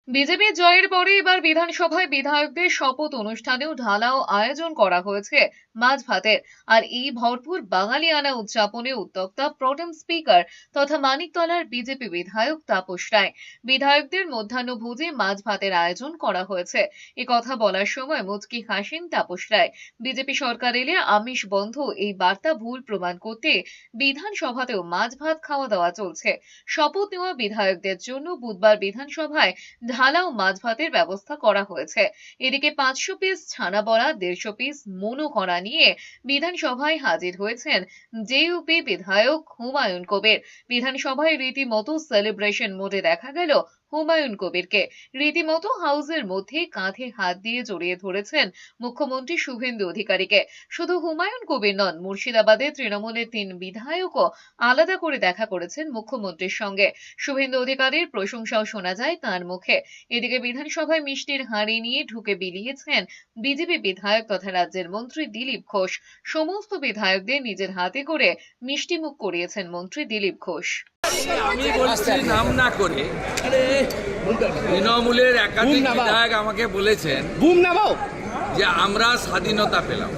BJP জয়ের পরে এবার বিধানসভায় বিধায়কদের শপথ অনুষ্ঠানেও ঢালাও আয়োজন করা হয়েছে মাছ ভাতের। আর এই ভরপুর বাঙালিয়ানা উদযাপনে উদ্যোক্তা প্রোটেম স্পিকার তথা মানিকতলার বিজেপি বিধায়ক তাপস রায়। বিধায়কদের মধ্যাহ্নভোজে মাছ ভাতের আয়োজন করা হয়েছে। এ কথা বলার সময় মুচকি হাসেন তাপস রায়। বিজেপি সরকার এলে আমিষ বন্ধ এই বার্তা ভুল প্রমাণ করতে বিধানসভাতেও মাছ ভাত খাওয়া দাওয়া চলছে। শপথ নেওয়া বিধায়কদের জন্য বুধবার বিধানসভায় ঢালাও মাছ ভাতের ব্যবস্থা করা হয়েছে। এদিকে 500 পিস ছানা বড়া, 150 পিস মনো করা নিয়ে বিধানসভায় হাজির হয়েছেন জেইউপি বিধায়ক হুমায়ুন কবির। বিধানসভায় রীতিমতো সেলিব্রেশন মোডে দেখা গেল হুমায়ুন কবিরকে। রীতিমতো হাউসের মধ্যে কাঁধে হাত দিয়ে জড়িয়ে ধরেছেন মুখ্যমন্ত্রী শুভেন্দু অধিকারীকে। শুধু হুমায়ুন কবির নন, মুর্শিদাবাদে তৃণমূলের 3 বিধায়কও আলাদা করে দেখা করেছেন মুখ্যমন্ত্রীর সঙ্গে। শুভেন্দু অধিকারীর প্রশংসাও শোনা যায় তাঁর মুখে। এদিকে বিধানসভায় মিষ্টির হাঁড়ি নিয়ে ঢুকে বিলিয়েছেন বিজেপি বিধায়ক তথা রাজ্যের মন্ত্রী দিলীপ ঘোষ। সমস্ত বিধায়কদের নিজের হাতে করে মিষ্টিমুখ করিয়েছেন মন্ত্রী দিলীপ ঘোষ। আমি বলছি নাম না করে, তৃণমূলের একাধিক বিধায়ক আমাকে বলেছেন যে আমরা স্বাধীনতা পেলাম।